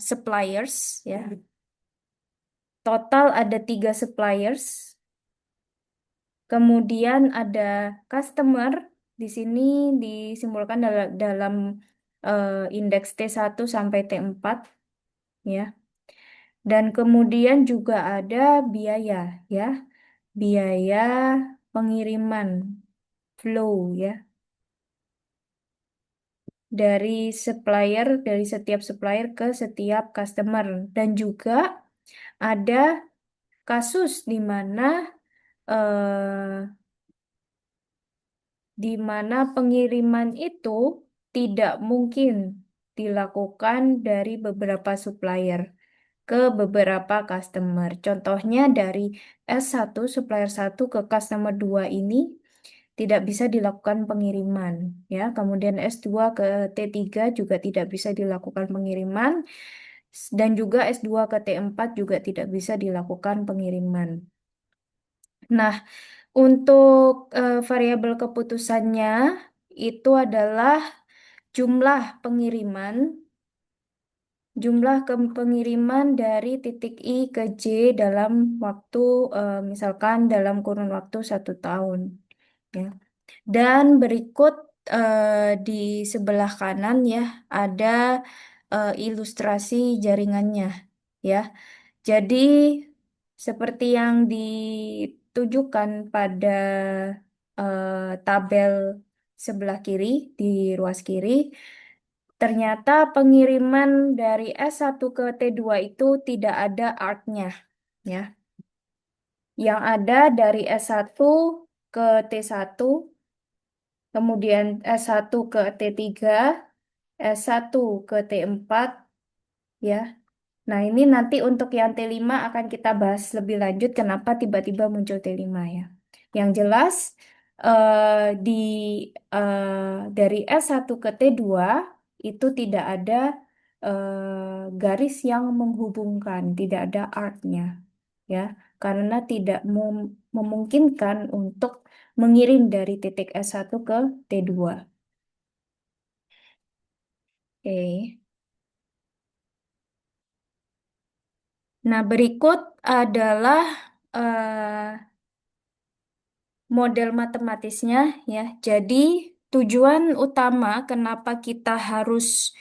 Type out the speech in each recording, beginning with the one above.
suppliers ya. Total ada 3 suppliers. Kemudian ada customer. Di sini disimbolkan dalam indeks T1 sampai T4 ya. Dan kemudian juga ada biaya ya. Biaya pengiriman flow ya dari dari setiap supplier ke setiap customer, dan juga ada kasus di mana pengiriman itu tidak mungkin dilakukan dari beberapa supplier ke beberapa customer. Contohnya dari S1, supplier 1 ke customer 2 ini tidak bisa dilakukan pengiriman ya. Kemudian S2 ke T3 juga tidak bisa dilakukan pengiriman, dan juga S2 ke T4 juga tidak bisa dilakukan pengiriman. Nah, untuk variabel keputusannya itu adalah jumlah pengiriman, pengiriman dari titik I ke J dalam waktu, misalkan dalam kurun waktu 1 tahun. Ya. Dan berikut di sebelah kanan ya ada ilustrasi jaringannya ya. Jadi seperti yang ditujukan pada tabel sebelah kiri di ruas kiri, ternyata pengiriman dari S1 ke T2 itu tidak ada arc-nya ya. Yang ada dari S1 ke T1, kemudian S1 ke T3, S1 ke T4 ya. Nah, ini nanti untuk yang T5 akan kita bahas lebih lanjut kenapa tiba-tiba muncul T5 ya. Yang jelas di dari S1 ke T2 itu tidak ada garis yang menghubungkan, tidak ada arc-nya ya. Karena tidak memungkinkan untuk mengirim dari titik S1 ke T2. Oke. Nah, berikut adalah model matematisnya ya. Jadi tujuan utama kenapa kita harus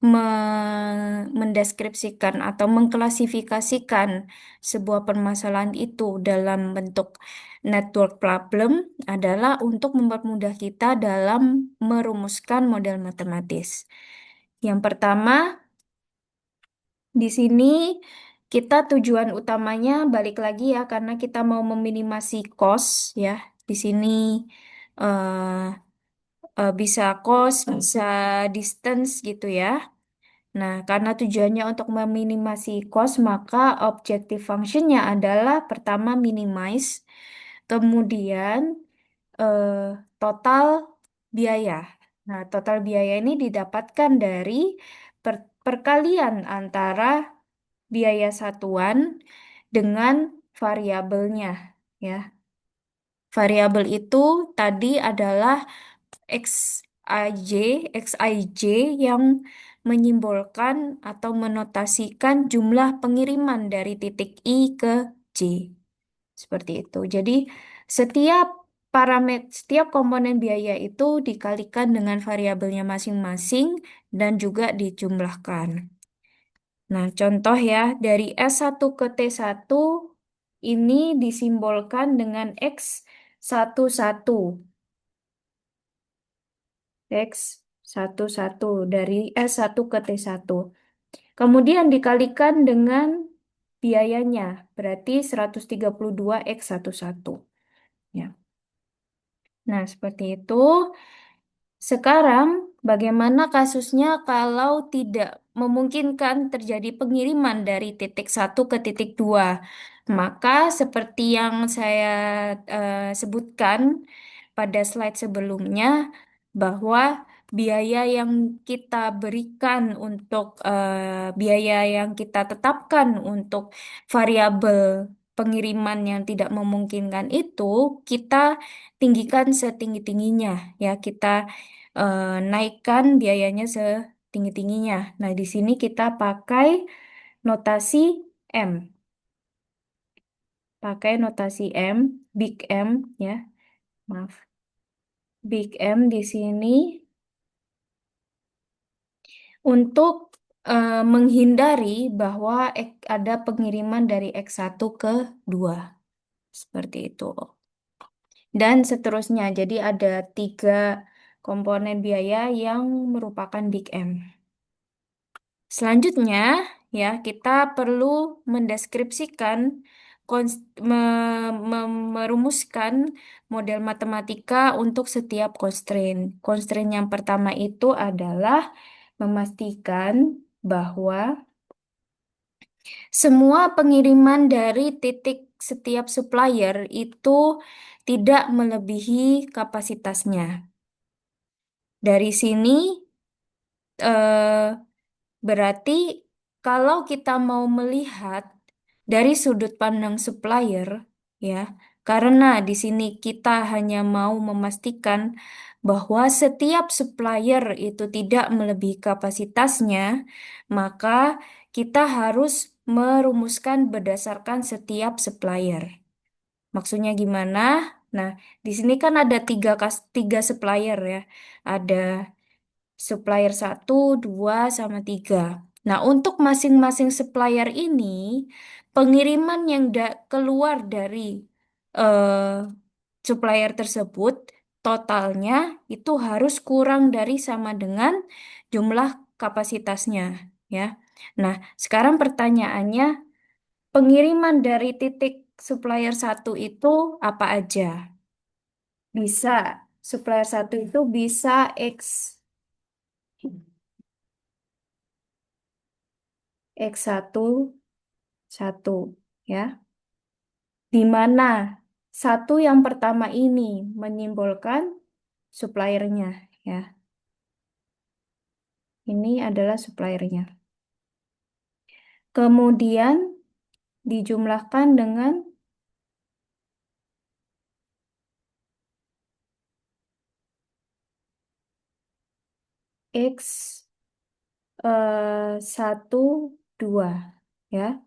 mendeskripsikan atau mengklasifikasikan sebuah permasalahan itu dalam bentuk network problem adalah untuk mempermudah kita dalam merumuskan model matematis. Yang pertama, di sini kita tujuan utamanya balik lagi ya karena kita mau meminimasi cost ya. Di sini eh, bisa cost, bisa distance gitu ya. Nah, karena tujuannya untuk meminimasi cost, maka objective functionnya adalah pertama minimize, kemudian eh, total biaya. Nah, total biaya ini didapatkan dari perkalian antara biaya satuan dengan variabelnya ya. Variabel itu tadi adalah xij yang menyimbolkan atau menotasikan jumlah pengiriman dari titik I ke J. Seperti itu. Jadi setiap komponen biaya itu dikalikan dengan variabelnya masing-masing dan juga dijumlahkan. Nah, contoh ya, dari S1 ke T1 ini disimbolkan dengan X11. X11 dari S1 ke T1. Kemudian dikalikan dengan biayanya, berarti 132 X11. Ya. Nah, seperti itu. Sekarang, bagaimana kasusnya kalau tidak memungkinkan terjadi pengiriman dari titik satu ke titik 2? Maka seperti yang saya sebutkan pada slide sebelumnya, bahwa biaya yang kita berikan untuk biaya yang kita tetapkan untuk variabel pengiriman yang tidak memungkinkan itu, kita tinggikan setinggi-tingginya ya, kita naikkan biayanya tinggi-tingginya. Nah, di sini kita pakai notasi M. Pakai notasi M, big M ya. Maaf. Big M di sini untuk menghindari bahwa ada pengiriman dari X1 ke 2. Seperti itu. Dan seterusnya. Jadi ada 3 komponen biaya yang merupakan big M. Selanjutnya, ya, kita perlu mendeskripsikan, merumuskan model matematika untuk setiap constraint. Constraint yang pertama itu adalah memastikan bahwa semua pengiriman dari titik setiap supplier itu tidak melebihi kapasitasnya. Dari sini, eh, berarti kalau kita mau melihat dari sudut pandang supplier, ya, karena di sini kita hanya mau memastikan bahwa setiap supplier itu tidak melebihi kapasitasnya, maka kita harus merumuskan berdasarkan setiap supplier. Maksudnya gimana? Nah, di sini kan ada tiga supplier ya. Ada supplier satu, 2, sama 3. Nah, untuk masing-masing supplier ini, pengiriman yang keluar dari eh, supplier tersebut, totalnya itu harus kurang dari sama dengan jumlah kapasitasnya, ya. Nah, sekarang pertanyaannya, pengiriman dari titik supplier satu itu apa aja? Bisa, supplier satu itu bisa X1 satu, ya. Di mana satu yang pertama ini menyimbolkan suppliernya, ya. Ini adalah suppliernya. Kemudian dijumlahkan dengan X 1 2, ya.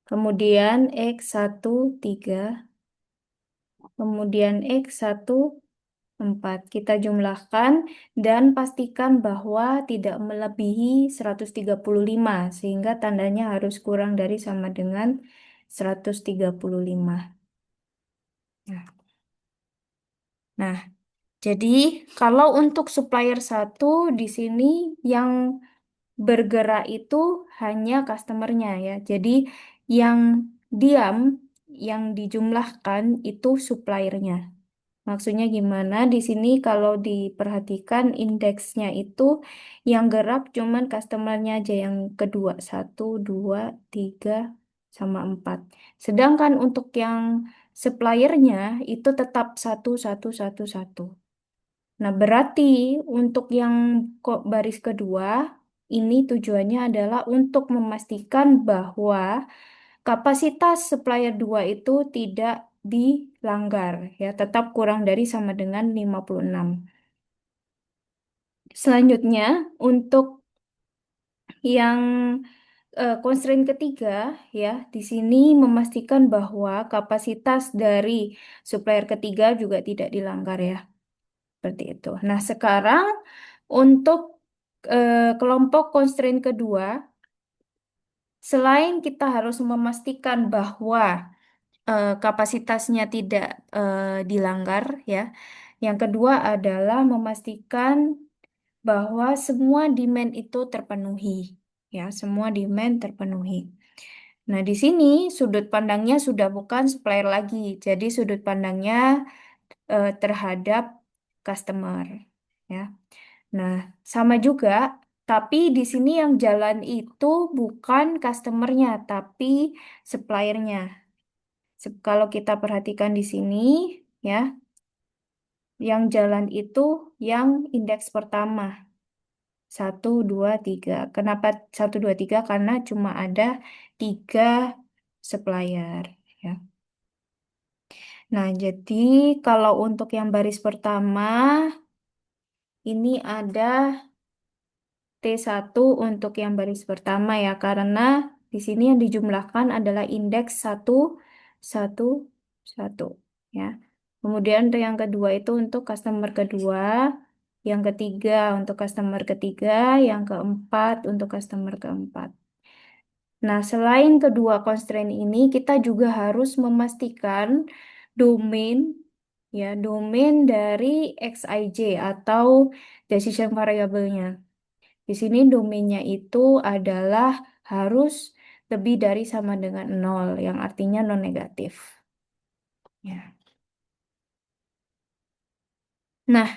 Kemudian X1 3, kemudian X1 4. Kita jumlahkan dan pastikan bahwa tidak melebihi 135, sehingga tandanya harus kurang dari sama dengan 135. Nah, nah, jadi kalau untuk supplier satu di sini yang bergerak itu hanya customernya ya. Jadi yang diam, yang dijumlahkan itu suppliernya. Maksudnya gimana? Di sini kalau diperhatikan indeksnya itu yang gerak cuman customernya aja yang kedua. Satu, dua, tiga, sama empat. Sedangkan untuk yang suppliernya itu tetap satu, satu, satu, satu. Nah, berarti untuk yang kok baris kedua, ini tujuannya adalah untuk memastikan bahwa kapasitas supplier 2 itu tidak dilanggar, ya, tetap kurang dari sama dengan 56. Selanjutnya, untuk yang constraint ketiga, ya, di sini memastikan bahwa kapasitas dari supplier ketiga juga tidak dilanggar, ya, seperti itu. Nah, sekarang untuk kelompok constraint kedua, selain kita harus memastikan bahwa kapasitasnya tidak dilanggar, ya. Yang kedua adalah memastikan bahwa semua demand itu terpenuhi, ya, semua demand terpenuhi. Nah, di sini sudut pandangnya sudah bukan supplier lagi, jadi sudut pandangnya terhadap customer, ya. Nah, sama juga, tapi di sini yang jalan itu bukan customernya, tapi suppliernya. Kalau kita perhatikan di sini, ya, yang jalan itu yang indeks pertama. Satu, dua, tiga. Kenapa satu, dua, tiga? Karena cuma ada 3 supplier. Ya. Nah, jadi kalau untuk yang baris pertama, ini ada T1 untuk yang baris pertama ya, karena di sini yang dijumlahkan adalah indeks satu satu satu ya. Kemudian untuk yang kedua itu untuk customer kedua, yang ketiga untuk customer ketiga, yang keempat untuk customer keempat. Nah, selain kedua constraint ini, kita juga harus memastikan domain domain dari Xij atau decision variable-nya. Di sini domainnya itu adalah harus lebih dari sama dengan nol, yang artinya non negatif. Ya. Nah,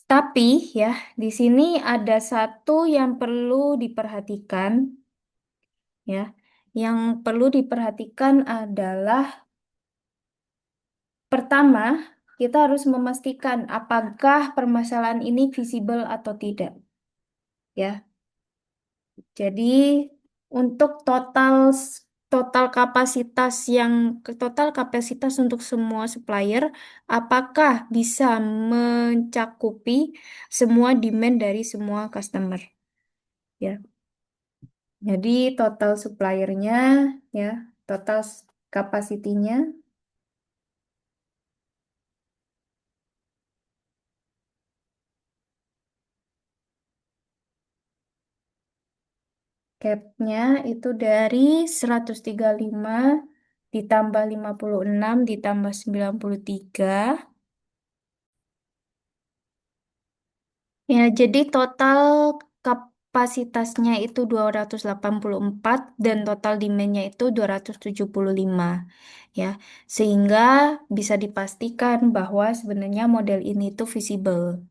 tapi ya, di sini ada satu yang perlu diperhatikan ya. Yang perlu diperhatikan adalah pertama, kita harus memastikan apakah permasalahan ini visible atau tidak ya. Jadi untuk total kapasitas total kapasitas untuk semua supplier, apakah bisa mencakupi semua demand dari semua customer? Ya, jadi total suppliernya ya, total kapasitinya, capnya itu dari 135 ditambah 56 ditambah 93. Ya, jadi total kapasitasnya itu 284 dan total demand-nya itu 275 ya. Sehingga bisa dipastikan bahwa sebenarnya model ini itu visible.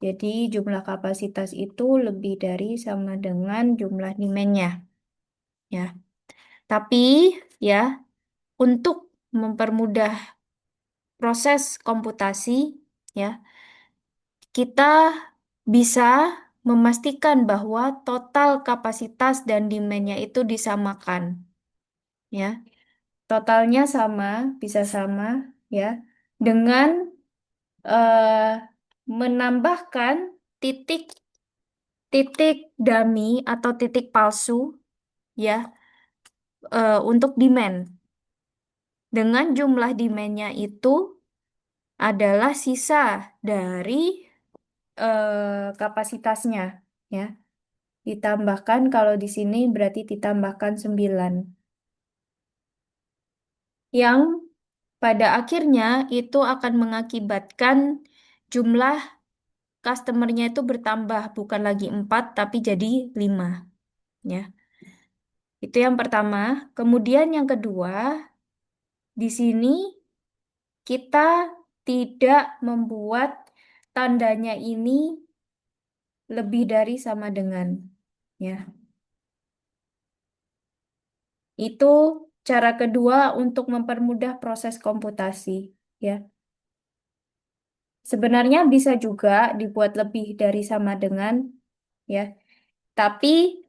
Jadi jumlah kapasitas itu lebih dari sama dengan jumlah demand-nya ya. Tapi ya untuk mempermudah proses komputasi ya, kita bisa memastikan bahwa total kapasitas dan demand-nya itu disamakan, ya. Totalnya sama, bisa sama, ya, dengan eh, menambahkan titik titik dummy atau titik palsu, ya, untuk demand. Dengan jumlah demand-nya itu adalah sisa dari kapasitasnya, ya. Ditambahkan kalau di sini berarti ditambahkan 9. Yang pada akhirnya itu akan mengakibatkan jumlah customernya itu bertambah bukan lagi 4 tapi jadi 5 ya. Itu yang pertama. Kemudian yang kedua, di sini kita tidak membuat tandanya ini lebih dari sama dengan ya. Itu cara kedua untuk mempermudah proses komputasi ya. Sebenarnya bisa juga dibuat lebih dari sama dengan ya, tapi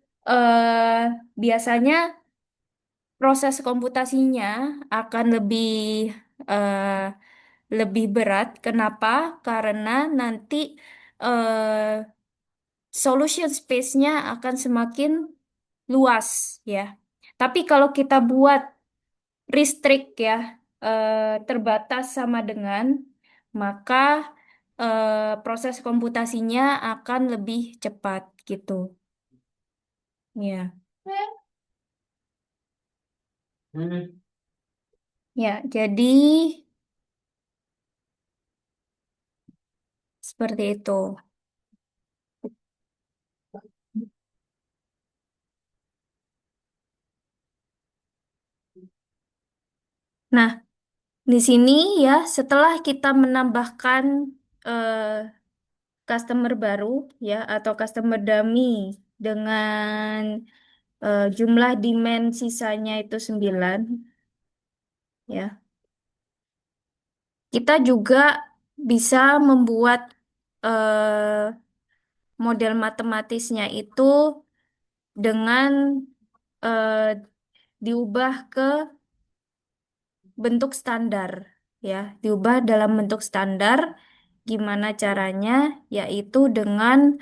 biasanya proses komputasinya akan eh, lebih berat. Kenapa? Karena nanti eh, solution space-nya akan semakin luas ya. Tapi kalau kita buat restrict ya, terbatas sama dengan, maka proses komputasinya akan lebih cepat gitu. Ya, ya. Jadi seperti itu. Nah, di sini ya setelah kita menambahkan eh, customer baru ya atau customer dummy dengan jumlah demand sisanya itu 9 ya. Kita juga bisa membuat eh, model matematisnya itu dengan eh, diubah ke bentuk standar, ya, diubah dalam bentuk standar Gimana caranya? Yaitu dengan